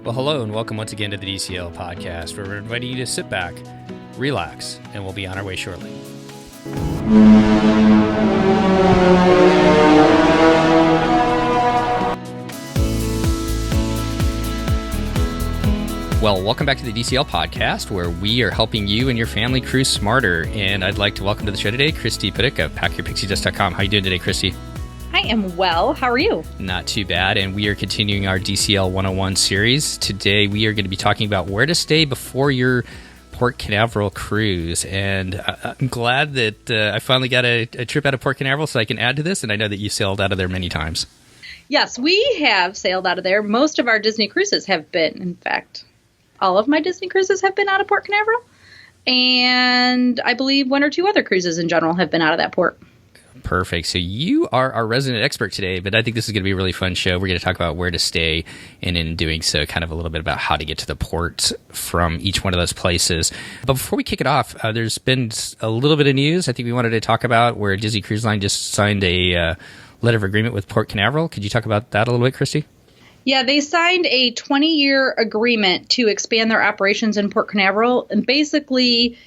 Well, hello and welcome once again to the DCL podcast, where we're inviting you to sit back, relax, and we'll be on our way shortly. Well, welcome back to the DCL podcast, where we are helping you and your family cruise smarter. And I'd like to welcome to the show today, Christy Piddick of PackYourPixieDust.com. How are you doing today, Christy? I am well. How are you? Not too bad. And we are continuing our DCL 101 series. Today, we are going to be talking about where to stay before your Port Canaveral cruise. And I'm glad that I finally got a trip out of Port Canaveral so I can add to this. And I know that you sailed out of there many times. Yes, we have sailed out of there. Most of our Disney cruises have been, in fact, all of my Disney cruises have been out of Port Canaveral. And I believe one or two other cruises in general have been out of that port. Perfect. So you are our resident expert today, but I think this is going to be a really fun show. We're going to talk about where to stay, and in doing so, kind of a little bit about how to get to the port from each one of those places. But before we kick it off, there's been a little bit of news I think we wanted to talk about where Disney Cruise Line just signed a letter of agreement with Port Canaveral. Could you talk about that a little bit, Christy? Yeah, they signed a 20-year agreement to expand their operations in Port Canaveral, and basically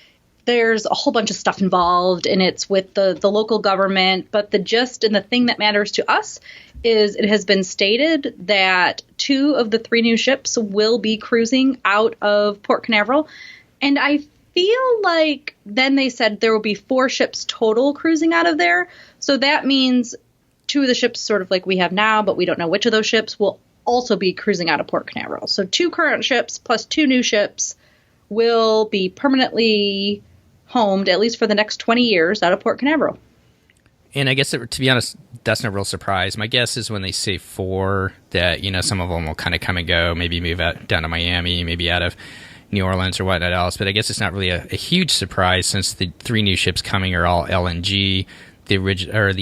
there's a whole bunch of stuff involved, and it's with the local government. But the gist and the thing that matters to us is it has been stated that 2 of the 3 new ships will be cruising out of Port Canaveral. And I feel like then they said there will be 4 ships total cruising out of there. So that means 2 of the ships sort of like we have now, but we don't know which of those ships will also be cruising out of Port Canaveral. So 2 current ships plus 2 new ships will be permanently homed, at least for the next 20 years, out of Port Canaveral. And I guess, to be honest, that's no real surprise. My guess is when they say 4, that, you know, some of them will kind of come and go, maybe move out down to Miami, maybe out of New Orleans or whatnot else. But I guess it's not really a huge surprise since the 3 new ships coming are all LNG. The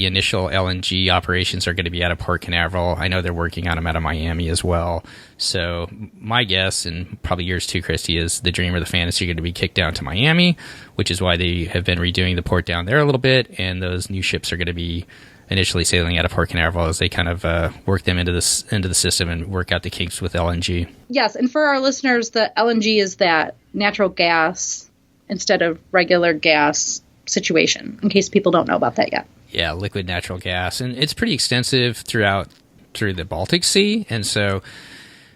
initial LNG operations are going to be out of Port Canaveral. I know they're working on them out of Miami as well. So my guess, and probably yours too, Christy, is the dream or the fantasy are going to be kicked down to Miami, which is why they have been redoing the port down there a little bit. And those new ships are going to be initially sailing out of Port Canaveral as they kind of work them into the system and work out the kinks with LNG. Yes, and for our listeners, the LNG is that natural gas instead of regular gas situation, in case people don't know about that yet. Yeah, liquid natural gas. And it's pretty extensive through the Baltic Sea. And so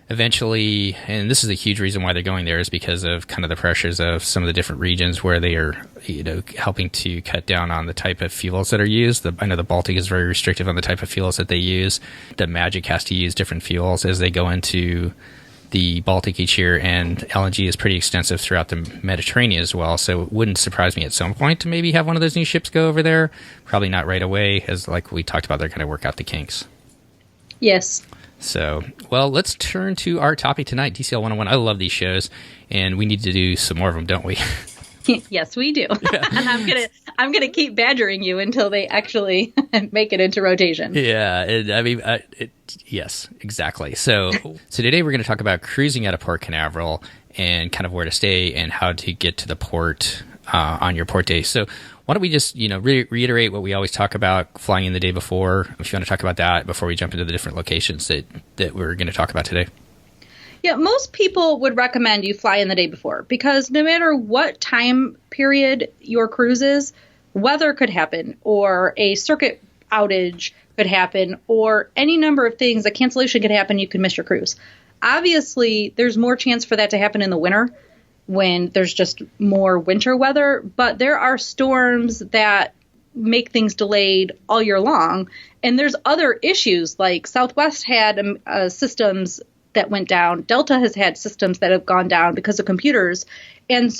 eventually, and this is a huge reason why they're going there, is because of kind of the pressures of some of the different regions where they are, you know, helping to cut down on the type of fuels that are used. I know the Baltic is very restrictive on the type of fuels that they use. The Magic has to use different fuels as they go into the Baltic each year, and LNG is pretty extensive throughout the Mediterranean as well, so it wouldn't surprise me at some point to maybe have one of those new ships go over there. Probably not right away, as like we talked about, they're going to work out the kinks. Yes. So, well, let's turn to our topic tonight, DCL 101. I love these shows, and we need to do some more of them, don't we? Yes, we do. Yeah. And I'm gonna keep badgering you until they actually make it into rotation. Yeah, yes, exactly. So today we're going to talk about cruising out of Port Canaveral and kind of where to stay and how to get to the port on your port day. So why don't we just, reiterate what we always talk about, flying in the day before, if you want to talk about that before we jump into the different locations that we're going to talk about today. Yeah, most people would recommend you fly in the day before, because no matter what time period your cruise is, weather could happen, or a circuit outage could happen, or any number of things. A cancellation could happen. You could miss your cruise. Obviously, there's more chance for that to happen in the winter when there's just more winter weather, but there are storms that make things delayed all year long. And there's other issues, like Southwest had systems that went down. Delta has had systems that have gone down because of computers. And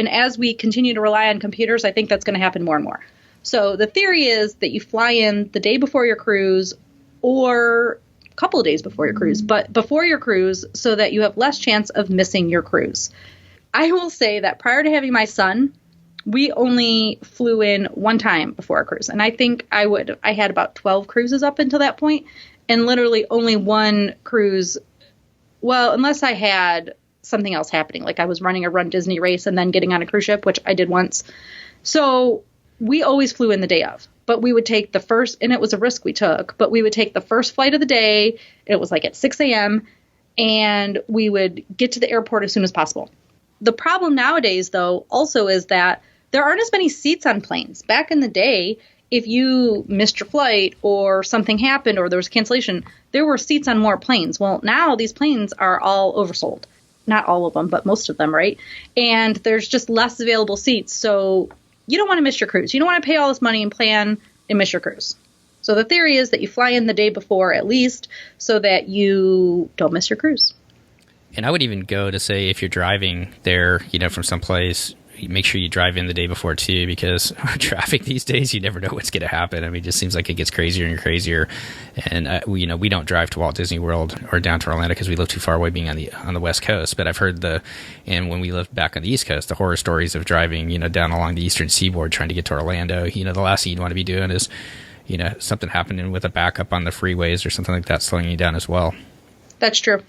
as we continue to rely on computers, I think that's going to happen more and more. So the theory is that you fly in the day before your cruise, or a couple of days before your cruise, but before your cruise, so that you have less chance of missing your cruise. I will say that prior to having my son, we only flew in one time before a cruise. And I think I had about 12 cruises up until that point, and literally only one cruise. Well, unless I had something else happening, like I was running a Run Disney race and then getting on a cruise ship, which I did once. So we always flew in the day of, but we would take the first, and it was a risk we took, but we would take the first flight of the day. It was like at 6 a.m. and we would get to the airport as soon as possible. The problem nowadays, though, also is that there aren't as many seats on planes. Back in the day, if you missed your flight or something happened or there was cancellation, there were seats on more planes. Well, now these planes are all oversold. Not all of them, but most of them, right? And there's just less available seats. So you don't want to miss your cruise. You don't want to pay all this money and plan and miss your cruise. So the theory is that you fly in the day before at least so that you don't miss your cruise. And I would even go to say if you're driving there, from someplace, make sure you drive in the day before too, because traffic these days, you never know what's going to happen. I mean, it just seems like it gets crazier and crazier. And we don't drive to Walt Disney World or down to Orlando because we live too far away, being on the West Coast. But I've heard and when we lived back on the East Coast, the horror stories of driving, down along the Eastern Seaboard trying to get to Orlando. The last thing you'd want to be doing is, something happening with a backup on the freeways or something like that, slowing you down as well. That's true.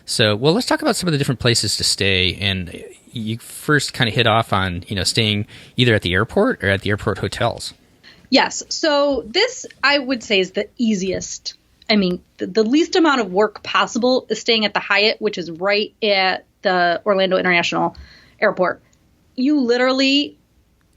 So, well, let's talk about some of the different places to stay. And you first kind of hit off on, staying either at the airport or at the airport hotels. Yes. So this, I would say, is the easiest. I mean, the least amount of work possible is staying at the Hyatt, which is right at the Orlando International Airport. You literally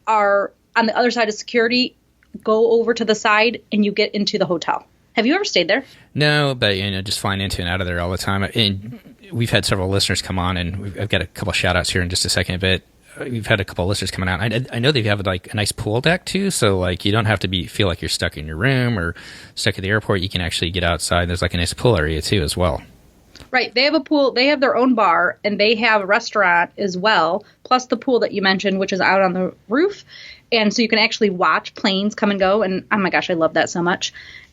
are on the other side of security, go over to the side, and you get into the hotel. Have you ever stayed there? No, but just flying into and out of there all the time. And we've had several listeners come on, and I've got a couple of shout outs here in just a second. But we've had a couple of listeners coming out. I know they have like a nice pool deck too, so like you don't have to feel like you're stuck in your room or stuck at the airport. You can actually get outside. There's like a nice pool area too as well. Right. They have a pool. They have their own bar, and they have a restaurant as well, plus the pool that you mentioned, which is out on the roof. And so you can actually watch planes come and go. And oh my gosh, I love that so much.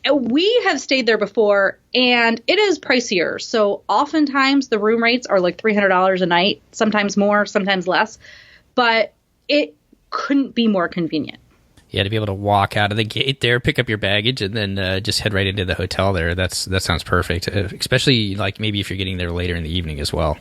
We have stayed there before, and it is pricier. So oftentimes the room rates are like $300 a night, sometimes more, sometimes less. But it couldn't be more convenient. Yeah, to be able to walk out of the gate there, pick up your baggage, and then just head right into the hotel there. That sounds perfect, especially like maybe if you're getting there later in the evening as well.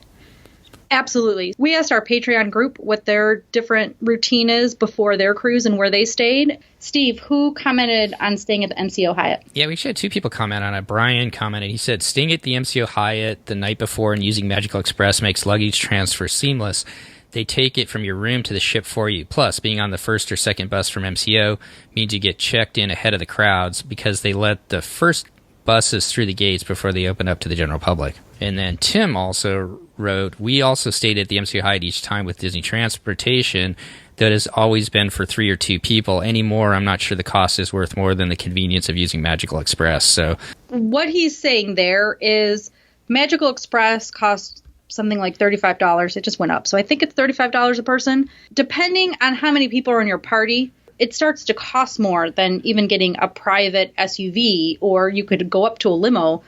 Absolutely. We asked our Patreon group what their different routine is before their cruise and where they stayed. Steve, who commented on staying at the MCO Hyatt? Yeah, we actually had two people comment on it. Brian commented. He said, staying at the MCO Hyatt the night before and using Magical Express makes luggage transfer seamless. They take it from your room to the ship for you. Plus, being on the first or second bus from MCO means you get checked in ahead of the crowds because they let the first buses through the gates before they open up to the general public. And then Tim also wrote, we also stayed at the MCO Hyatt each time with Disney Transportation. That has always been for 3 or 2 people. Anymore, I'm not sure the cost is worth more than the convenience of using Magical Express. So what he's saying there is Magical Express costs something like $35. It just went up. So I think it's $35 a person. Depending on how many people are in your party, it starts to cost more than even getting a private SUV, or you could go up to a limo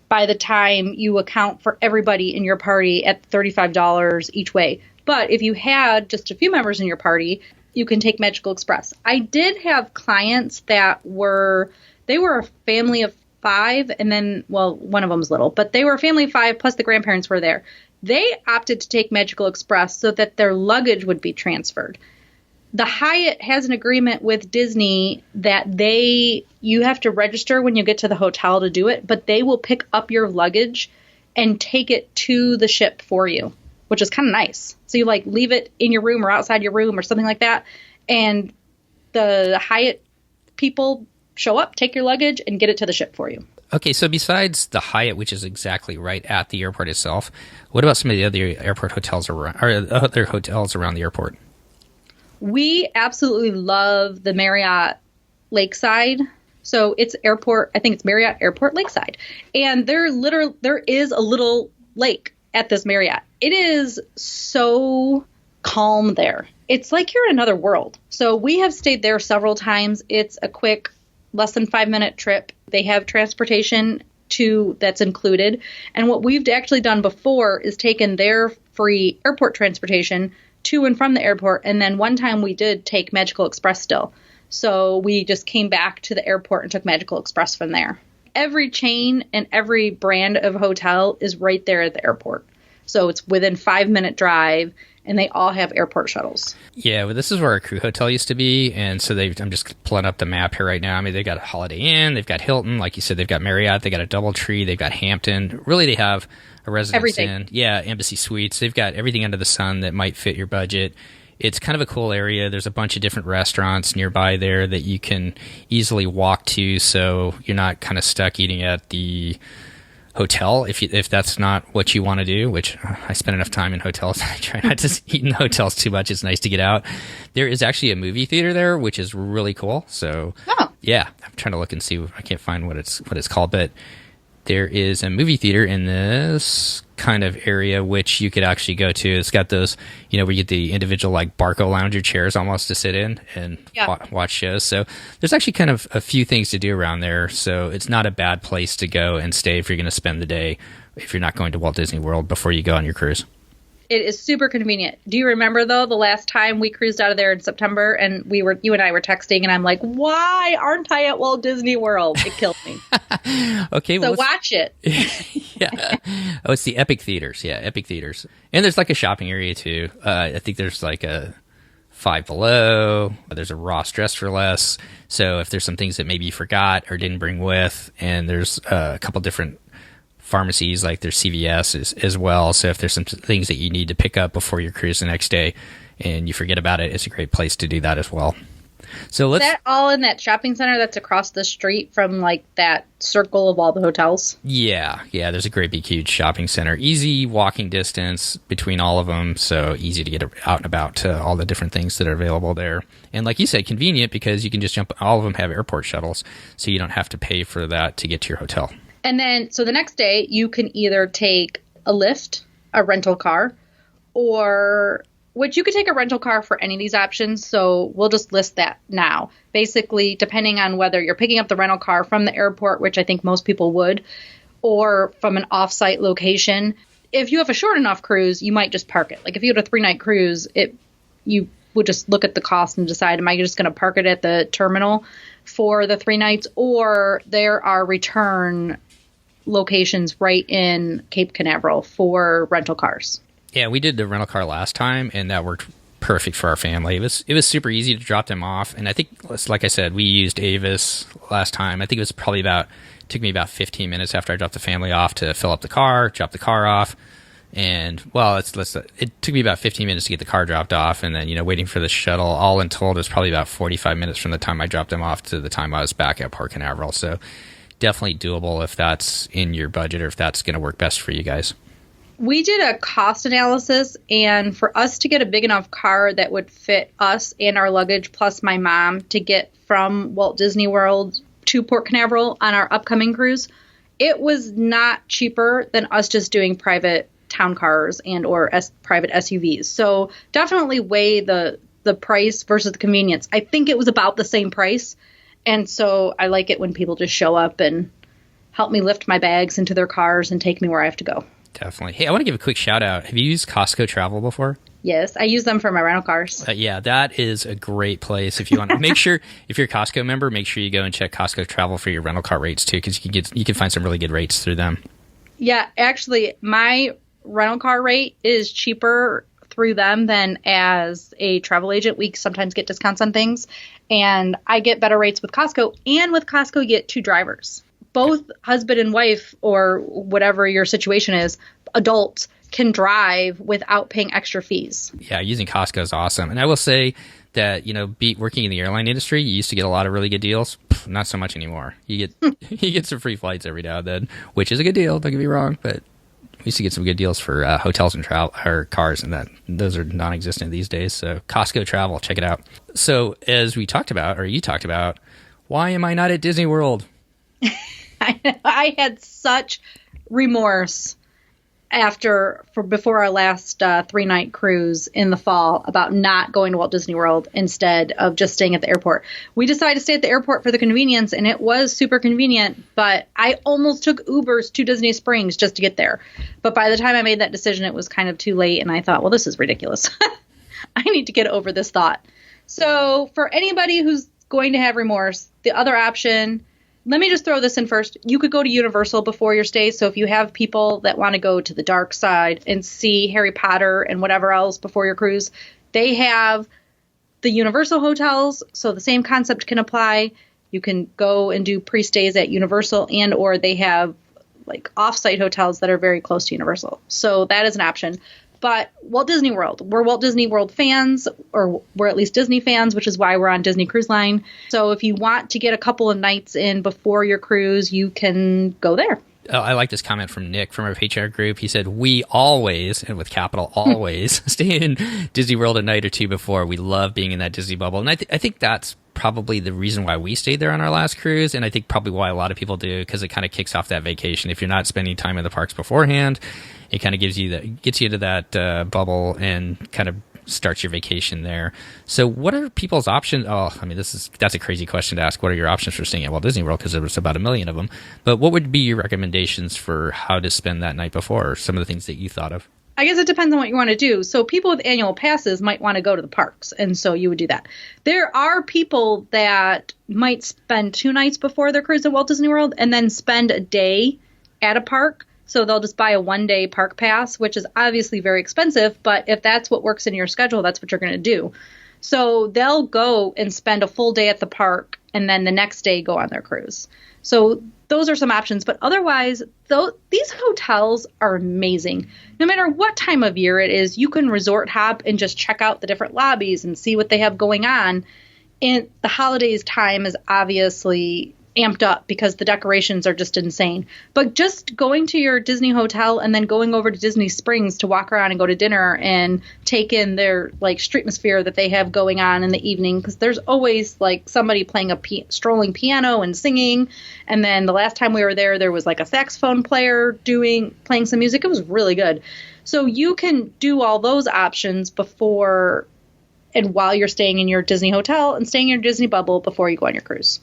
by the time you account for everybody in your party at $35 each way. But if you had just a few members in your party, you can take Magical Express. I did have clients that were a family of 5, and then, well, one of them was little, but they were a family of 5 plus the grandparents were there. They opted to take Magical Express so that their luggage would be transferred. The Hyatt has an agreement with Disney that you have to register when you get to the hotel to do it, but they will pick up your luggage and take it to the ship for you, which is kind of nice. So you like leave it in your room or outside your room or something like that, and the Hyatt people show up, take your luggage, and get it to the ship for you. Okay, so besides the Hyatt, which is exactly right at the airport itself, what about some of the other airport hotels or other hotels around the airport? We absolutely love the Marriott Lakeside. So it's airport, I think it's Marriott Airport Lakeside. And there is a little lake at this Marriott. It is so calm there. It's like you're in another world. So we have stayed there several times. It's a quick, less than 5-minute trip. They have transportation that's included. And what we've actually done before is taken their free airport transportation to and from the airport. And then one time we did take Magical Express still. So we just came back to the airport and took Magical Express from there. Every chain and every brand of hotel is right there at the airport. So it's within 5-minute drive, and they all have airport shuttles. Yeah, well, this is where our crew hotel used to be, and so I'm just pulling up the map here right now. I mean, they've got a Holiday Inn, they've got Hilton, like you said, they've got Marriott, they got a DoubleTree, they've got Hampton. Really, they have a Residence Inn. Yeah, Embassy Suites. They've got everything under the sun that might fit your budget. It's kind of a cool area. There's a bunch of different restaurants nearby there that you can easily walk to, so you're not kind of stuck eating at the hotel if that's not what you want to do, which I spend enough time in hotels. I try not to eat in hotels too much. It's nice to get out. There is actually a movie theater there, which is really cool. So yeah, I'm trying to look and see. I can't find what it's called, but there is a movie theater in this kind of area which you could actually go to. It's got those, where you get the individual like Barco lounger chairs almost to sit in and watch shows. So there's actually kind of a few things to do around there. So it's not a bad place to go and stay if you're going to spend the day, if you're not going to Walt Disney World before you go on your cruise. It is super convenient. Do you remember, though, the last time we cruised out of there in September and you and I were texting, and I'm like, why aren't I at Walt Disney World? It killed me. Okay. So watch it. Yeah. Oh, it's the Epic Theaters. Yeah, Epic Theaters. And there's like a shopping area, too. I think there's like a Five Below. There's a Ross Dress for Less. So if there's some things that maybe you forgot or didn't bring with, and there's a couple different pharmacies, like there's CVS as well. So if there's some things that you need to pick up before your cruise the next day and you forget about it, it's a great place to do that as well. So is that all in that shopping center that's across the street from like that circle of all the hotels? Yeah. There's a great big huge shopping center. Easy walking distance between all of them. So easy to get out and about to all the different things that are available there. And like you said, convenient because you can just jump. All of them have airport shuttles, so you don't have to pay for that to get to your hotel. And then, so the next day, you can either take a Lyft, a rental car, which you could take a rental car for any of these options. So we'll just list that now. Basically, depending on whether you're picking up the rental car from the airport, which I think most people would, or from an off-site location. If you have a short enough cruise, you might just park it. Like if you had a 3-night cruise, you would just look at the cost and decide, am I just going to park it at the terminal for the 3 nights? Or there are return locations right in Cape Canaveral for rental cars. Yeah, we did the rental car last time, and that worked perfect for our family. It was super easy to drop them off, and I think, like I said, we used Avis last time. I think it was probably took me about 15 minutes after I dropped the family off to fill up the car, drop the car off, and it took me about 15 minutes to get the car dropped off, and then waiting for the shuttle. All in told, it was probably about 45 minutes from the time I dropped them off to the time I was back at Port Canaveral. So definitely doable if that's in your budget or if that's going to work best for you guys. We did a cost analysis, and for us to get a big enough car that would fit us and our luggage plus my mom to get from Walt Disney World to Port Canaveral on our upcoming cruise, it was not cheaper than us just doing private town cars and or private SUVs. So definitely weigh the price versus the convenience. I think it was about the same price. And so I like it when people just show up and help me lift my bags into their cars and take me where I have to go. Definitely. Hey, I want to give a quick shout out. Have you used Costco Travel before? Yes, I use them for my rental cars. Yeah, that is a great place. If you want to make sure, if you're a Costco member, make sure you go and check Costco Travel for your rental car rates too, because you can find some really good rates through them. Yeah, actually, my rental car rate is cheaper through them than as a travel agent. We sometimes get discounts on things, and I get better rates with Costco. And with Costco, you get 2 drivers. Both husband and wife, or whatever your situation is, adults can drive without paying extra fees. Yeah, using Costco is awesome. And I will say that, working in the airline industry, you used to get a lot of really good deals. Not so much anymore. You get some free flights every now and then, which is a good deal, don't get me wrong, but we used to get some good deals for hotels and travel or cars, and those are non-existent these days. So Costco Travel, check it out. So as you talked about, why am I not at Disney World? I had such remorse before our last 3-night cruise in the fall about not going to Walt Disney World instead of just staying at the airport. We decided to stay at the airport for the convenience, and it was super convenient, but I almost took Ubers to Disney Springs just to get there. But by the time I made that decision, it was kind of too late, and I thought, well, this is ridiculous. I need to get over this thought. So for anybody who's going to have remorse, the other option let me just throw this in first. You could go to Universal before your stay. So if you have people that want to go to the dark side and see Harry Potter and whatever else before your cruise, they have the Universal hotels. So the same concept can apply. You can go and do pre-stays at Universal, and or they have like off-site hotels that are very close to Universal. So that is an option. But Walt Disney World, we're Walt Disney World fans, or we're at least Disney fans, which is why we're on Disney Cruise Line. So if you want to get a couple of nights in before your cruise, you can go there. Oh, I like this comment from Nick from our Patreon group. He said, we always, and with capital always, stay in Disney World a night or two before. We love being in that Disney bubble. And I think that's probably the reason why we stayed there on our last cruise. And I think probably why a lot of people do, because it kind of kicks off that vacation. If you're not spending time in the parks beforehand, it kind of gets you into that bubble and kind of starts your vacation there. So what are people's options? Oh, I mean, that's a crazy question to ask. What are your options for staying at Walt Disney World? Because there was about 1 million of them. But what would be your recommendations for how to spend that night before, or some of the things that you thought of? I guess it depends on what you want to do. So people with annual passes might want to go to the parks, and so you would do that. There are people that might spend 2 nights before their cruise at Walt Disney World and then spend a day at a park. So they'll just buy a 1-day park pass, which is obviously very expensive, but if that's what works in your schedule, that's what you're going to do. So they'll go and spend a full day at the park and then the next day go on their cruise. So those are some options. But otherwise, these hotels are amazing. No matter what time of year it is, you can resort hop and just check out the different lobbies and see what they have going on. And the holidays time is obviously amped up because the decorations are just insane. But just going to your Disney hotel and then going over to Disney Springs to walk around and go to dinner and take in their like streetmosphere that they have going on in the evening, because there's always like somebody playing a strolling piano and singing. And then the last time we were there was like a saxophone player playing some music. It was really good. So you can do all those options before and while you're staying in your Disney hotel and staying in your Disney bubble before you go on your cruise.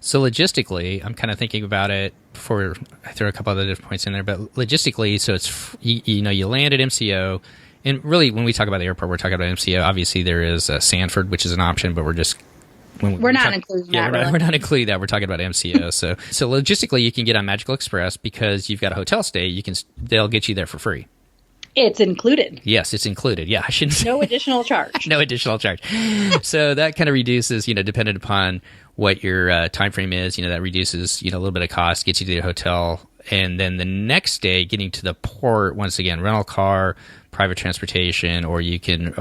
So logistically, I'm kind of thinking about it before I throw a couple other different points in there, but logistically, so it's, you land at MCO, and really when we talk about the airport, we're talking about MCO. Obviously there is Sanford, which is an option, but we're not including that. We're not including that. We're talking about MCO. So logistically, you can get on Magical Express because you've got a hotel stay. They'll get you there for free. It's included. Yes, it's included. Yeah, I shouldn't say. No additional charge. No additional charge. So that kind of reduces, dependent upon what your time frame is, that reduces, a little bit of cost, gets you to the hotel. And then the next day, getting to the port, once again, rental car, private transportation, or you can,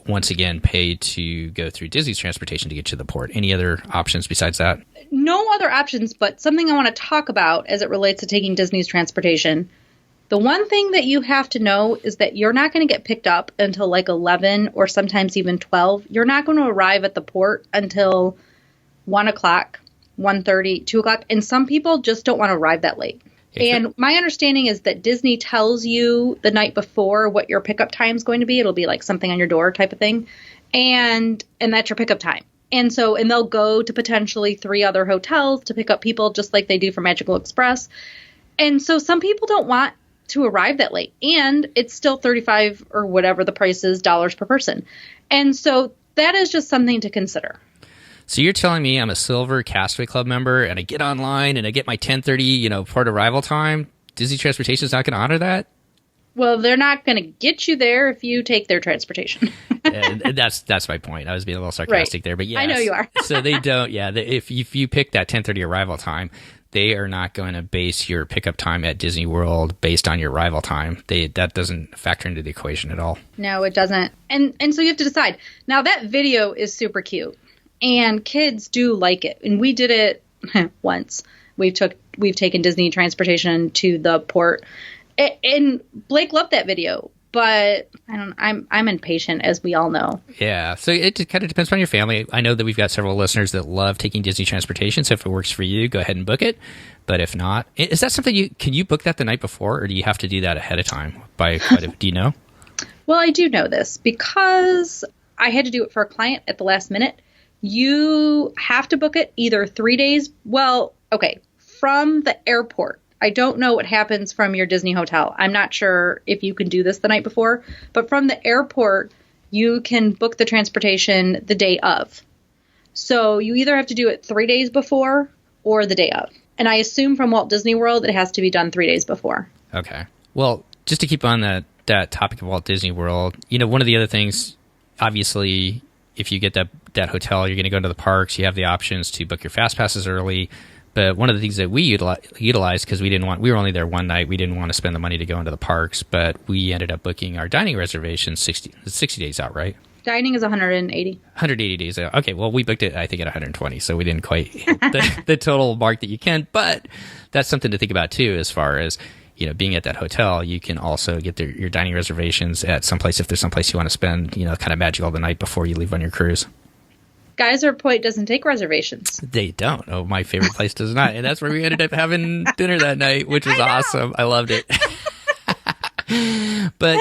once again, pay to go through Disney's transportation to get to the port. Any other options besides that? No other options, but something I want to talk about as it relates to taking Disney's transportation. The one thing that you have to know is that you're not going to get picked up until like 11 or sometimes even 12. You're not going to arrive at the port until 1 o'clock, 1:30, 2 o'clock. And some people just don't want to arrive that late. And my understanding is that Disney tells you the night before what your pickup time is going to be. It'll be like something on your door type of thing. And that's your pickup time. And they'll go to potentially 3 other hotels to pick up people just like they do for Magical Express. And so some people don't want to arrive that late, and it's still $35 or whatever the price is dollars per person. And so that is just something to consider. So you're telling me I'm a Silver Castaway Club member and I get online and I get my 10:30, port arrival time. Disney Transportation is not going to honor that? Well, they're not going to get you there if you take their transportation. And that's my point. I was being a little sarcastic there, but yeah, I know you are. So they don't. Yeah, if you pick that 10:30 arrival time, they are not going to base your pickup time at Disney World based on your arrival time. That doesn't factor into the equation at all. No, it doesn't. And so you have to decide. Now that video is super cute, and kids do like it. And we did it once. We've taken Disney transportation to the port, and Blake loved that video. But I'm impatient, as we all know. Yeah, so it kind of depends on your family. I know that we've got several listeners that love taking Disney transportation, so if it works for you, go ahead and book it. But if not, is that something can you book that the night before, or do you have to do that ahead of time? Do you know? Well, I do know this because I had to do it for a client at the last minute. You have to book it either 3 days. Well, okay, from the airport. I don't know what happens from your Disney hotel. I'm not sure if you can do this the night before, but from the airport, you can book the transportation the day of. So you either have to do it 3 days before or the day of. And I assume from Walt Disney World, it has to be done 3 days before. Okay. Well, just to keep on that topic of Walt Disney World, one of the other things, obviously, if you get that hotel, you're going to go into the parks. You have the options to book your fast passes early. But one of the things that we utilized, because we were only there one night, we didn't want to spend the money to go into the parks, but we ended up booking our dining reservations 60 days out, right? Dining is 180. 180 days out. Okay, well, we booked it, I think, at 120, so we didn't quite hit the total mark that you can. But that's something to think about, too, as far as, being at that hotel. You can also get your dining reservations at someplace, if there's someplace you want to spend, kind of magical the night before you leave on your cruise. Geyser Point doesn't take reservations. They don't. Oh, my favorite place does not. And that's where we ended up having dinner that night, which was awesome. I loved it. But,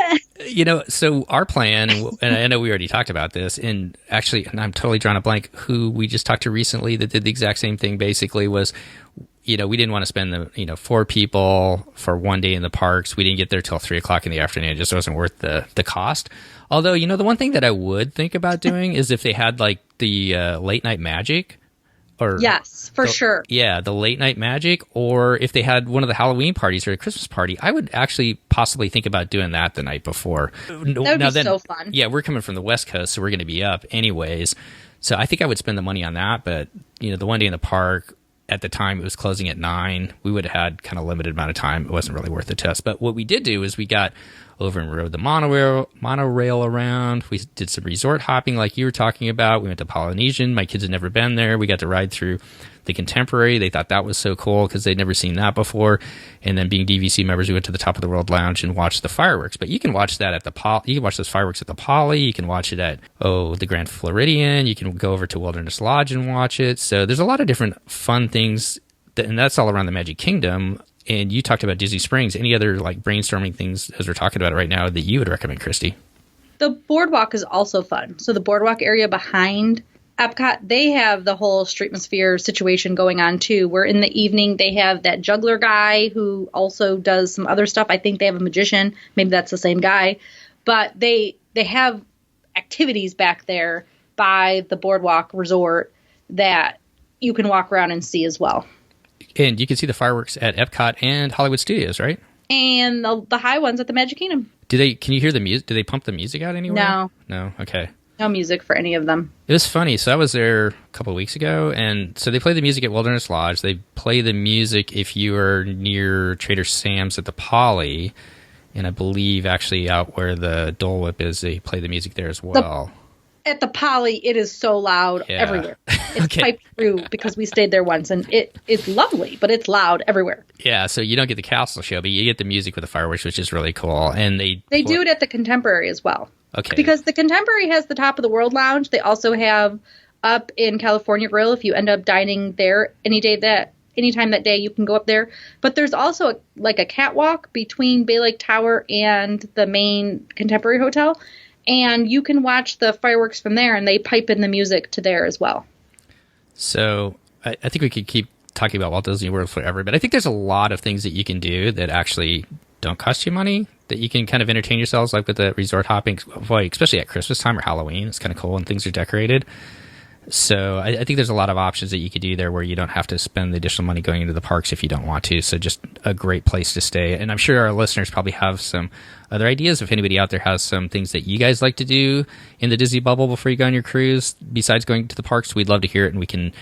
so our plan, and I know we already talked about this, and actually, and I'm totally drawing a blank, who we just talked to recently that did the exact same thing basically was, we didn't want to spend 4 people for one day in the parks. We didn't get there till 3:00 in the afternoon. It just wasn't worth the cost. Although, the one thing that I would think about doing is if they had like the late night magic. Yes, for sure. Yeah, the late night magic, or if they had one of the Halloween parties or a Christmas party, I would actually possibly think about doing that the night before. That would be so fun. Yeah, we're coming from the West Coast, so we're going to be up anyways. So I think I would spend the money on that. But the one day in the park, at the time it was closing at 9. We would have had kind of limited amount of time. It wasn't really worth the test. But what we did do is we got over and rode the monorail around. We did some resort hopping like you were talking about. We went to Polynesian. My kids had never been there. We got to ride through the Contemporary. They thought that was so cool because they'd never seen that before. And then being DVC members, we went to the Top of the World Lounge and watched the fireworks. But you can watch that at you can watch those fireworks at the Poly. You can watch it at, the Grand Floridian. You can go over to Wilderness Lodge and watch it. So there's a lot of different fun things, and that's all around the Magic Kingdom. And you talked about Disney Springs. Any other brainstorming things as we're talking about it right now that you would recommend, Christy? The boardwalk is also fun. So the boardwalk area behind Epcot, they have the whole Streetmosphere situation going on too, where in the evening they have that juggler guy who also does some other stuff. I think they have a magician. Maybe that's the same guy. But they have activities back there by the boardwalk resort that you can walk around and see as well. And you can see the fireworks at Epcot and Hollywood Studios, right? And the high ones at the Magic Kingdom. Can you hear the music? Do they pump the music out anywhere? No. Okay. No music for any of them. It was funny. So I was there a couple of weeks ago, and so they play the music at Wilderness Lodge. They play the music if you are near Trader Sam's at the Poly, and I believe actually out where the Dole Whip is, they play the music there as well. At the Poly, it is so loud everywhere. It's piped through because we stayed there once, and it's lovely, but it's loud everywhere. Yeah, so you don't get the castle show, but you get the music with the fireworks, which is really cool. And they do it at the Contemporary as well. Okay. Because the Contemporary has the Top of the World Lounge. They also have up in California Grill. If you end up dining there anytime that day, you can go up there. But there's also a catwalk between Bay Lake Tower and the main Contemporary Hotel. And you can watch the fireworks from there, and they pipe in the music to there as well. So I think we could keep talking about Walt Disney World forever, but I think there's a lot of things that you can do that actually don't cost you money, that you can kind of entertain yourselves, like with the resort hopping, especially at Christmas time or Halloween. It's kind of cool when things are decorated. So I think there's a lot of options that you could do there where you don't have to spend the additional money going into the parks if you don't want to. So just a great place to stay. And I'm sure our listeners probably have some other ideas. If anybody out there has some things that you guys like to do in the Disney bubble before you go on your cruise, besides going to the parks, we'd love to hear it, and we can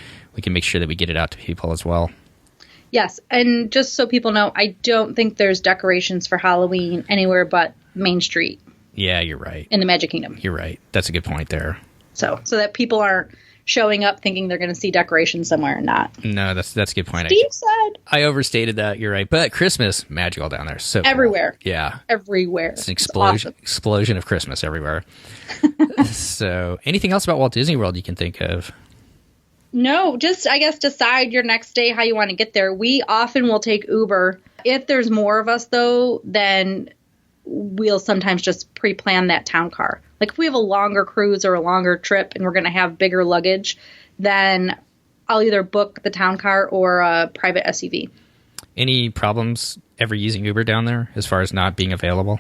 make sure that we get it out to people as well. Yes, and just so people know, I don't think there's decorations for Halloween anywhere but Main Street. Yeah, you're right. In the Magic Kingdom. You're right. That's a good point there. So that people aren't showing up thinking they're going to see decorations somewhere and not. No, that's a good point. Steve said. I overstated that. You're right. But Christmas, magical down there. So everywhere. Cool. Yeah. Everywhere. It's an explosion of Christmas everywhere. So anything else about Walt Disney World you can think of? No, just, I guess, decide your next day how you want to get there. We often will take Uber. If there's more of us, though, then we'll sometimes just pre-plan that town car. Like if we have a longer cruise or a longer trip and we're going to have bigger luggage, then I'll either book the town car or a private SUV. Any problems ever using Uber down there as far as not being available?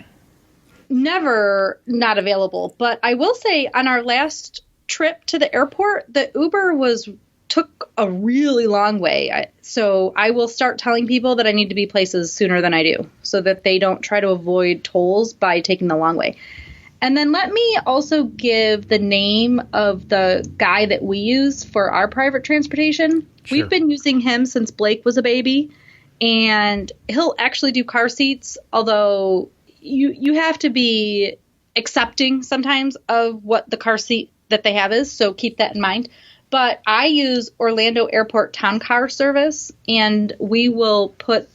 Never not available. But I will say on our last trip to the airport, the Uber was took a really long way. So I will start telling people that I need to be places sooner than I do so that they don't try to avoid tolls by taking the long way. And then let me also give the name of the guy that we use for our private transportation. Sure. We've been using him since Blake was a baby, and he'll actually do car seats, although you have to be accepting sometimes of what the car seat that they have is, so keep that in mind. But I use Orlando Airport Town Car Service, and we will put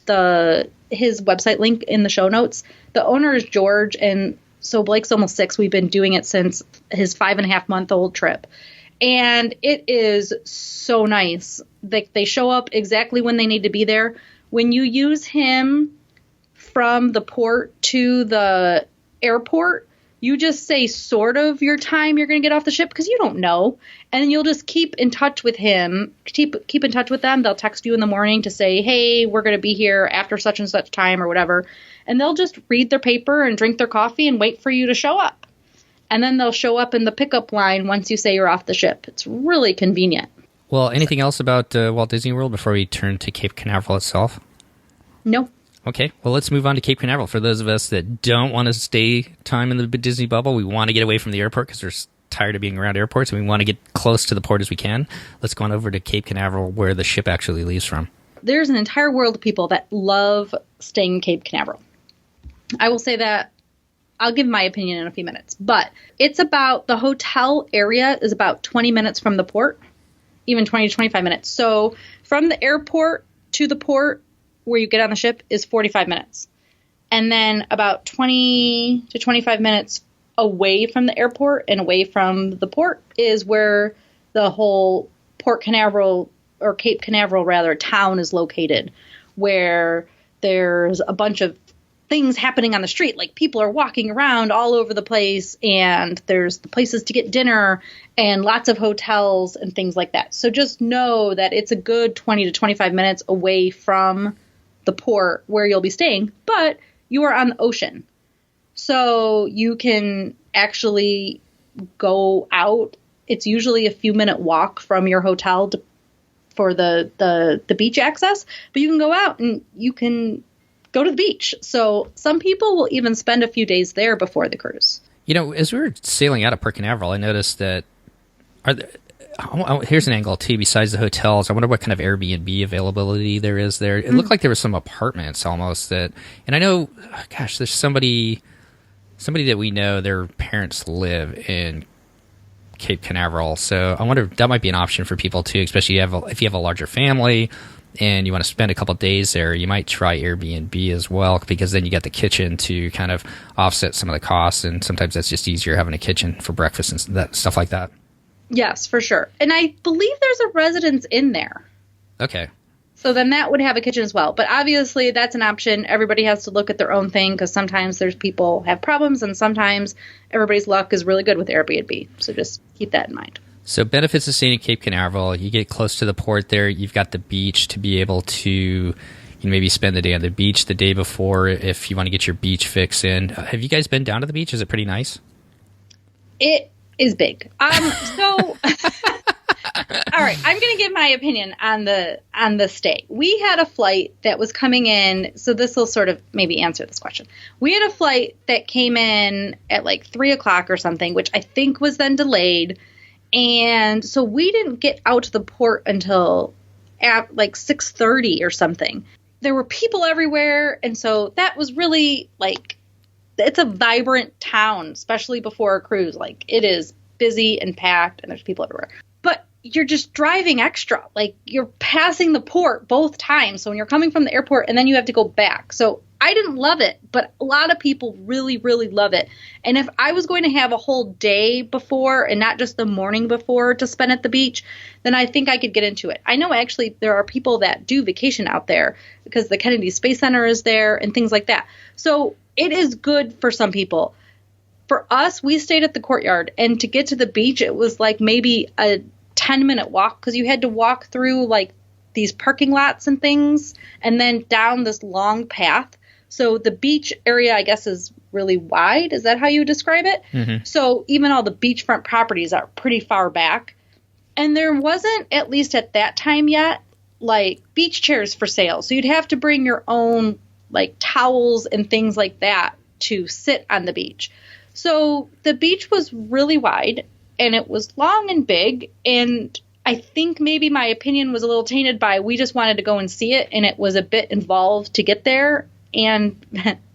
his website link in the show notes. The owner is George, and so Blake's almost 6. We've been doing it since his 5.5-month-old trip. And it is so nice. They show up exactly when they need to be there. When you use him from the port to the airport, you just say sort of your time you're going to get off the ship because you don't know. And then you'll just keep in touch with him. Keep in touch with them. They'll text you in the morning to say, hey, we're going to be here after such and such time or whatever. And they'll just read their paper and drink their coffee and wait for you to show up. And then they'll show up in the pickup line once you say you're off the ship. It's really convenient. Well, anything else about Walt Disney World before we turn to Cape Canaveral itself? No. Okay, well, let's move on to Cape Canaveral. For those of us that don't want to stay time in the Disney bubble, we want to get away from the airport because we're tired of being around airports, and we want to get close to the port as we can. Let's go on over to Cape Canaveral, where the ship actually leaves from. There's an entire world of people that love staying in Cape Canaveral. I will say that I'll give my opinion in a few minutes, but it's about, the hotel area is about 20 minutes from the port, even 20 to 25 minutes. So from the airport to the port where you get on the ship is 45 minutes. And then about 20 to 25 minutes away from the airport and away from the port is where the whole Port Canaveral, or Cape Canaveral rather, town is located, where there's a bunch of things happening on the street, like people are walking around all over the place, and there's the places to get dinner and lots of hotels and things like that. So just know that it's a good 20 to 25 minutes away from the port where you'll be staying, but you are on the ocean. So you can actually go out. It's usually a few minute walk from your hotel for the beach access, but you can go out and you can go to the beach. So some people will even spend a few days there before the cruise. You know, as we were sailing out of Port Canaveral, I noticed that here's an angle too. Besides the hotels, I wonder what kind of Airbnb availability there is there. It looked like there was some apartments almost that, and I know, gosh, there's somebody that we know, their parents live in Cape Canaveral. So I wonder if that might be an option for people too, especially if you have a larger family and you want to spend a couple of days there. You might try Airbnb as well, because then you get the kitchen to kind of offset some of the costs, and sometimes that's just easier having a kitchen for breakfast and that stuff like that. Yes, for sure. And I believe there's a residence in there. Okay. So then that would have a kitchen as well. But obviously that's an option. Everybody has to look at their own thing, because sometimes there's people have problems, and sometimes everybody's luck is really good with Airbnb. So just keep that in mind. So benefits of staying in Cape Canaveral: you get close to the port there. You've got the beach to be able to maybe spend the day on the beach the day before if you want to get your beach fix in. Have you guys been down to the beach? Is it pretty nice? It is big. So... All right, I'm going to give my opinion on the stay. We had a flight that was coming in, so this will sort of maybe answer this question. We had a flight that came in at like 3 o'clock or something, which I think was then delayed. And so we didn't get out to the port until at like 6:30 or something. There were people everywhere, and so that was really like, it's a vibrant town, especially before a cruise. Like, it is busy and packed, and there's people everywhere. But you're just driving extra. Like, you're passing the port both times. So when you're coming from the airport and then you have to go back. So I didn't love it, but a lot of people really, really love it. And if I was going to have a whole day before and not just the morning before to spend at the beach, then I think I could get into it. I know actually there are people that do vacation out there because the Kennedy Space Center is there and things like that. So it is good for some people. For us, we stayed at the Courtyard, and to get to the beach, it was like maybe a 10-minute walk, because you had to walk through like these parking lots and things and then down this long path. So the beach area, I guess, is really wide. Is that how you describe it? Mm-hmm. So even all the beachfront properties are pretty far back. And there wasn't, at least at that time yet, like beach chairs for sale. So you'd have to bring your own like towels and things like that to sit on the beach. So the beach was really wide and it was long and big. And I think maybe my opinion was a little tainted by we just wanted to go and see it. And it was a bit involved to get there and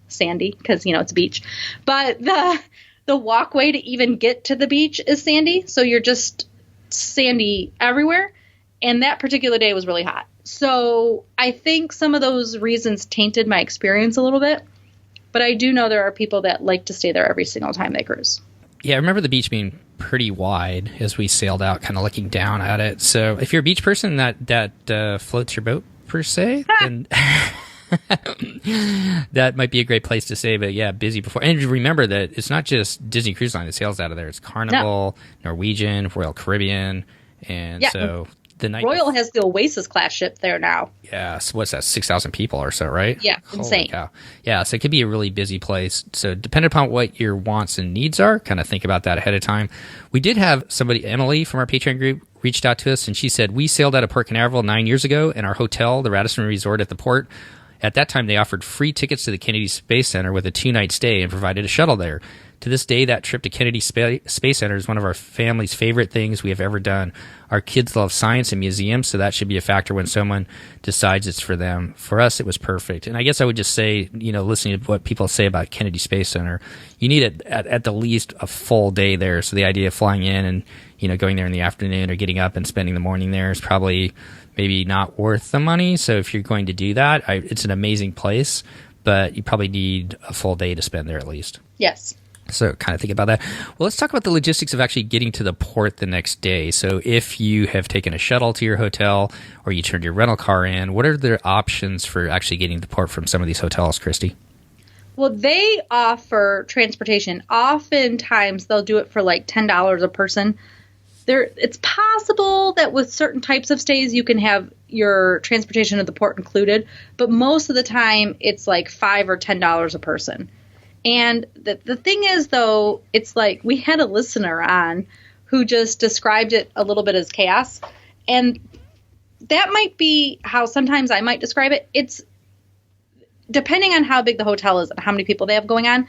sandy because, you know, it's a beach. But the walkway to even get to the beach is sandy. So you're just sandy everywhere. And that particular day was really hot. So I think some of those reasons tainted my experience a little bit. But I do know there are people that like to stay there every single time they cruise. Yeah, I remember the beach being pretty wide as we sailed out, kind of looking down at it. So if you're a beach person that floats your boat, per se, then that might be a great place to stay. But yeah, busy before. And remember that it's not just Disney Cruise Line that sails out of there. It's Carnival, Norwegian, Royal Caribbean. And so the night Royal has the Oasis class ship there now. Yeah, so what's that, 6,000 people or so, right? Yeah, insane. Cow. Yeah, so it could be a really busy place. So depending upon what your wants and needs are, kind of think about that ahead of time. We did have somebody, Emily from our Patreon group, reached out to us, and she said, we sailed out of Port Canaveral 9 years ago, and our hotel, the Radisson Resort at the port, at that time they offered free tickets to the Kennedy Space Center with a 2-night stay and provided a shuttle there. To this day, that trip to Kennedy Space Center is one of our family's favorite things we have ever done. Our kids love science and museums, so that should be a factor when someone decides it's for them. For us, it was perfect. And I guess I would just say, you know, listening to what people say about Kennedy Space Center, you need at the least a full day there. So the idea of flying in and, you know, going there in the afternoon or getting up and spending the morning there is probably maybe not worth the money. So if you're going to do that, it's an amazing place, but you probably need a full day to spend there at least. Yes. So kind of think about that. Well, let's talk about the logistics of actually getting to the port the next day. So if you have taken a shuttle to your hotel or you turned your rental car in, what are the options for actually getting to the port from some of these hotels, Christy? Well, they offer transportation. Oftentimes, they'll do it for like $10 a person. It's possible that with certain types of stays, you can have your transportation at the port included. But most of the time, it's like $5 or $10 a person. And the thing is, though, it's like we had a listener on who just described it a little bit as chaos. And that might be how sometimes I might describe it. It's depending on how big the hotel is and how many people they have going on.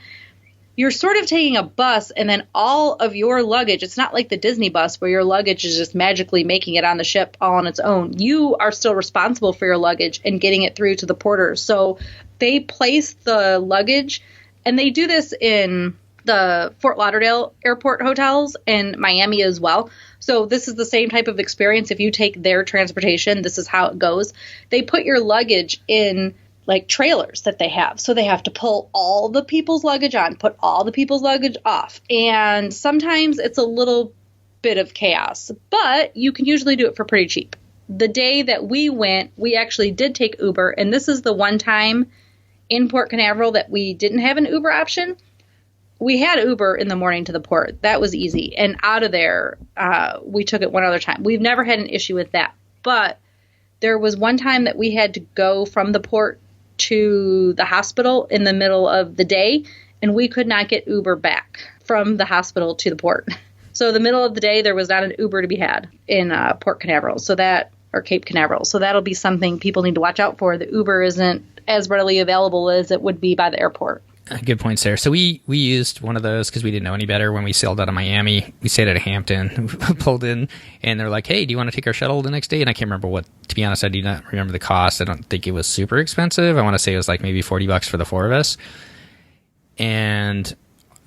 You're sort of taking a bus and then all of your luggage. It's not like the Disney bus where your luggage is just magically making it on the ship all on its own. You are still responsible for your luggage and getting it through to the porters. So they place the luggage. And they do this in the Fort Lauderdale airport hotels and Miami as well. So this is the same type of experience. If you take their transportation, this is how it goes. They put your luggage in like trailers that they have. So they have to pull all the people's luggage on, put all the people's luggage off. And sometimes it's a little bit of chaos, but you can usually do it for pretty cheap. The day that we went, we actually did take Uber. And this is the one time in Port Canaveral that we didn't have an Uber option. We had Uber in the morning to the port. That was easy. And out of there, we took it one other time. We've never had an issue with that. But there was one time that we had to go from the port to the hospital in the middle of the day, and we could not get Uber back from the hospital to the port. So the middle of the day, there was not an Uber to be had in Port Canaveral. Or Cape Canaveral. So that'll be something people need to watch out for. The Uber isn't as readily available as it would be by the airport. Good points there. So we used one of those because we didn't know any better when we sailed out of Miami. We stayed at a Hampton, pulled in, and they're like, hey, do you want to take our shuttle the next day? And I can't remember what, to be honest, I do not remember the cost. I don't think it was super expensive. I want to say it was like maybe $40 for the four of us. And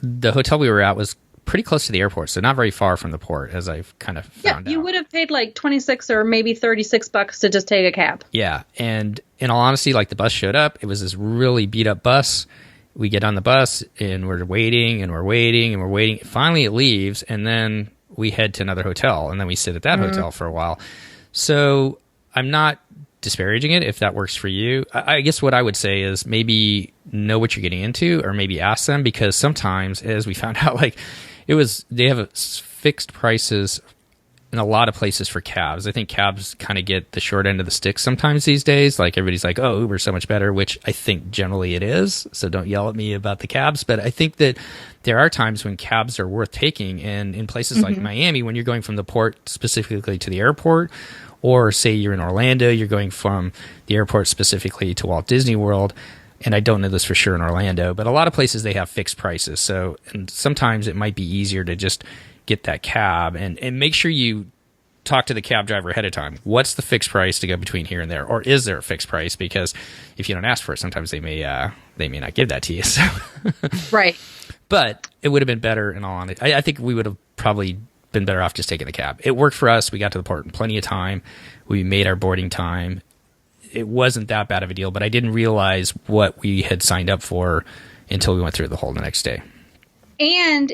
the hotel we were at was pretty close to the airport, so not very far from the port, as I've kind of found out. You would have paid like $26 or maybe $36 to just take a cab. Yeah, and in all honesty, like the bus showed up. It was this really beat up bus. We get on the bus, and we're waiting, and we're waiting, and we're waiting. Finally, it leaves, and then we head to another hotel, and then we sit at that hotel for a while. So I'm not disparaging it if that works for you. I guess what I would say is maybe know what you're getting into, or maybe ask them, because sometimes, as we found out, like, they have fixed prices in a lot of places for cabs. I think cabs kind of get the short end of the stick sometimes these days. Like everybody's like, oh, Uber's so much better, which I think generally it is. So don't yell at me about the cabs. But I think that there are times when cabs are worth taking. And in places like Miami, when you're going from the port specifically to the airport, or say you're in Orlando, you're going from the airport specifically to Walt Disney World. And I don't know this for sure in Orlando, but a lot of places they have fixed prices. So and sometimes it might be easier to just get that cab and make sure you talk to the cab driver ahead of time. What's the fixed price to go between here and there? Or is there a fixed price? Because if you don't ask for it, sometimes they may not give that to you. So. Right. But it would have been better in all honesty. I think we would have probably been better off just taking the cab. It worked for us. We got to the port in plenty of time. We made our boarding time. It wasn't that bad of a deal, but I didn't realize what we had signed up for until we went through the whole the next day. And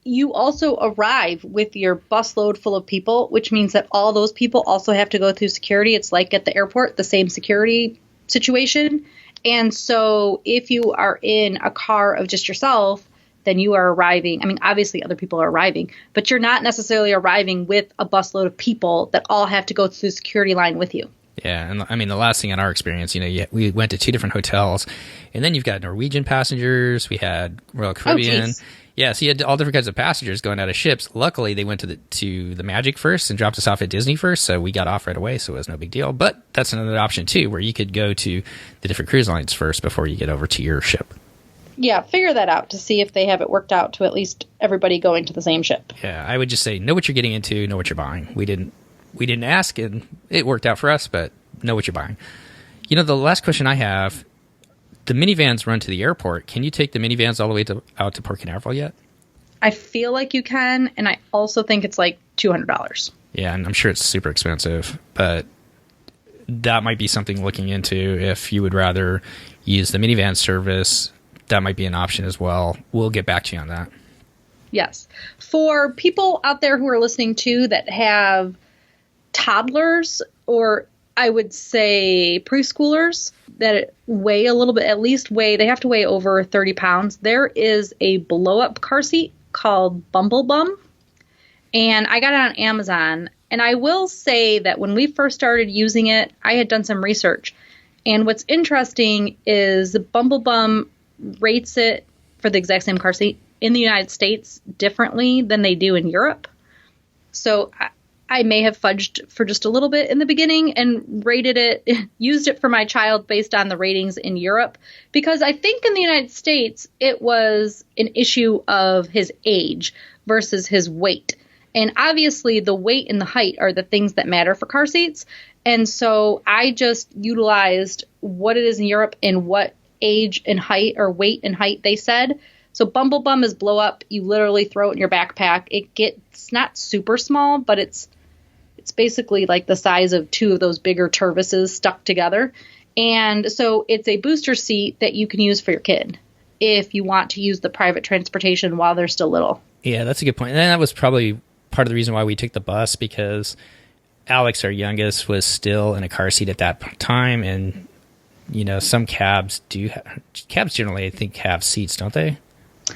you also arrive with your busload full of people, which means that all those people also have to go through security. It's like at the airport, the same security situation. And so if you are in a car of just yourself, then you are arriving. I mean, obviously other people are arriving, but you're not necessarily arriving with a busload of people that all have to go through the security line with you. Yeah, and I mean, the last thing in our experience, we went to 2 different hotels, and then you've got Norwegian passengers, we had Royal Caribbean. Oh, yeah, so you had all different kinds of passengers going out of ships. Luckily, they went to the Magic first and dropped us off at Disney first, so we got off right away, so it was no big deal. But that's another option, too, where you could go to the different cruise lines first before you get over to your ship. Yeah, figure that out to see if they have it worked out to at least everybody going to the same ship. Yeah, I would just say, know what you're getting into, know what you're buying. We didn't ask, and it worked out for us, but know what you're buying. The last question I have, the minivans run to the airport. Can you take the minivans all the way out to Port Canaveral yet? I feel like you can, and I also think it's like $200. Yeah, and I'm sure it's super expensive, but that might be something looking into if you would rather use the minivan service. That might be an option as well. We'll get back to you on that. Yes. For people out there who are listening to that have toddlers, or I would say preschoolers that weigh a little bit, they have to weigh over 30 pounds. There is a blow-up car seat called Bumble Bum, and I got it on Amazon. And I will say that when we first started using it, I had done some research. And what's interesting is Bumble Bum rates it for the exact same car seat in the United States differently than they do in Europe. So I may have fudged for just a little bit in the beginning and used it for my child based on the ratings in Europe, because I think in the United States it was an issue of his age versus his weight. And obviously the weight and the height are the things that matter for car seats. And so I just utilized what it is in Europe and what age and height or weight and height they said. So Bumble Bum is blow up. You literally throw it in your backpack. It's not super small, but it's basically like the size of 2 of those bigger Tervises stuck together. And so it's a booster seat that you can use for your kid if you want to use the private transportation while they're still little. Yeah, that's a good point. And that was probably part of the reason why we took the bus, because Alex, our youngest, was still in a car seat at that time. And, some cabs cabs generally, I think, have seats, don't they?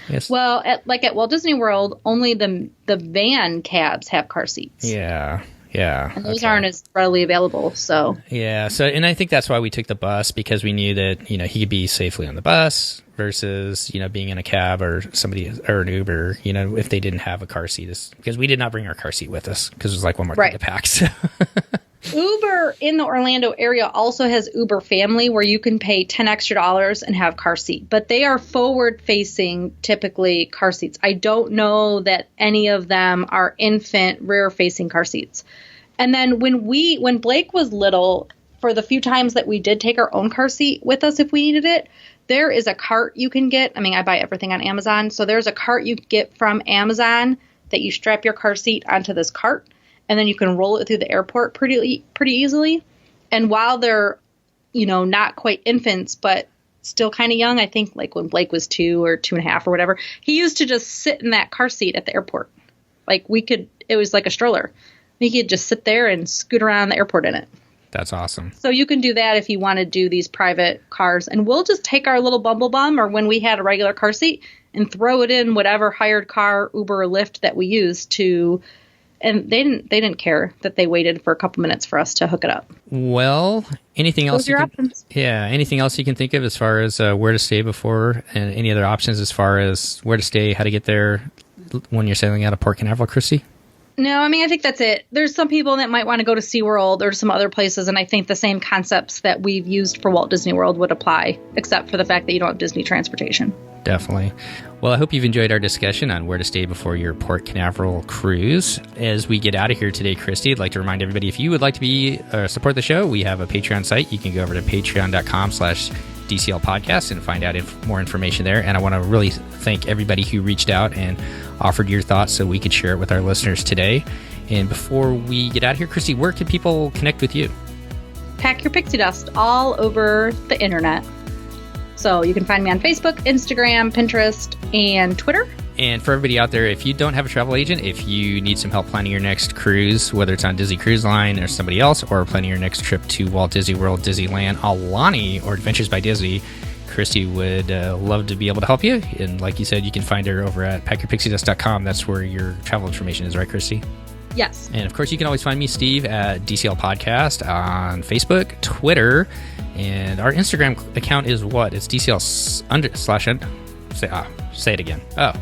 Yes. Well, at Walt Disney World, only the van cabs have car seats. Yeah. And those aren't as readily available, so. Yeah, and I think that's why we took the bus, because we knew that, he could be safely on the bus versus, being in a cab or an Uber, if they didn't have a car seat. Because we did not bring our car seat with us, because it was like one more thing to pack. So. Uber in the Orlando area also has Uber Family, where you can pay $10 extra and have car seat. But they are forward-facing, typically, car seats. I don't know that any of them are infant, rear-facing car seats. And then when Blake was little, for the few times that we did take our own car seat with us if we needed it, there is a cart you can get. I mean, I buy everything on Amazon. So there's a cart you get from Amazon that you strap your car seat onto this cart. And then you can roll it through the airport pretty easily. And while they're, not quite infants, but still kind of young, I think like when Blake was 2 or 2.5 or whatever, he used to just sit in that car seat at the airport. Like it was like a stroller. He could just sit there and scoot around the airport in it. That's awesome. So you can do that if you want to do these private cars. And we'll just take our little Bumble Bum, or when we had a regular car seat, and throw it in whatever hired car, Uber or Lyft that we use to and they didn't care that they waited for a couple minutes for us to hook it up. Well, anything else? Those are your options. Yeah, anything else you can think of as far as where to stay before, and any other options as far as where to stay, how to get there when you're sailing out of Port Canaveral, Christy? No, I mean, I think that's it. There's some people that might want to go to SeaWorld or some other places, and I think the same concepts that we've used for Walt Disney World would apply, except for the fact that you don't have Disney transportation. Definitely. Well, I hope you've enjoyed our discussion on where to stay before your Port Canaveral cruise. As we get out of here today, Christy, I'd like to remind everybody, if you would like to be support the show, we have a Patreon site. You can go over to patreon.com/DCL podcast and find out more information there. And I want to really thank everybody who reached out and offered your thoughts so we could share it with our listeners today. And before we get out of here, Christy, where can people connect with you? Pack Your Pixie Dust all over the internet. So you can find me on Facebook, Instagram, Pinterest, and Twitter. And for everybody out there, if you don't have a travel agent, if you need some help planning your next cruise, whether it's on Disney Cruise Line or somebody else, or planning your next trip to Walt Disney World, Disneyland, Aulani, or Adventures by Disney, Christy would love to be able to help you. And like you said, you can find her over at packyourpixiedust.com. That's where your travel information is, right, Christy? Yes. And of course, you can always find me, Steve, at DCL Podcast on Facebook, Twitter, and our Instagram account is what? It's DCL say it again. Oh.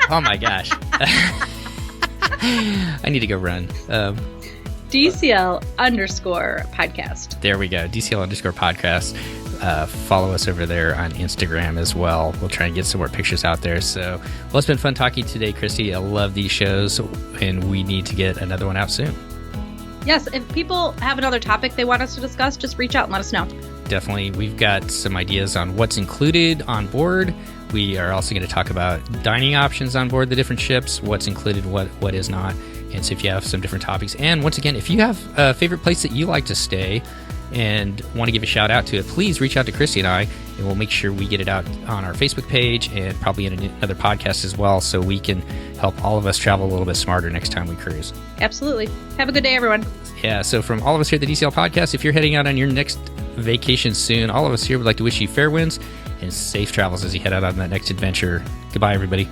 Oh my gosh. I need to go run. DCL _podcast. There we go. DCL _podcast. Follow us over there on Instagram as well. We'll try and get some more pictures out there. So, well, it's been fun talking today, Christy. I love these shows, and we need to get another one out soon. Yes, if people have another topic they want us to discuss, just reach out and let us know. Definitely. We've got some ideas on what's included on board. We are also going to talk about dining options on board the different ships, what's included, what is not. And so if you have some different topics. And once again, if you have a favorite place that you like to stay and want to give a shout out to it, please reach out to Christy and I, and we'll make sure we get it out on our Facebook page and probably in another podcast as well, so we can help all of us travel a little bit smarter next time we cruise. Absolutely. Have a good day, everyone. Yeah, so from all of us here at the DCL Podcast, if you're heading out on your next vacation soon, all of us here would like to wish you fair winds and safe travels as you head out on that next adventure. Goodbye, everybody.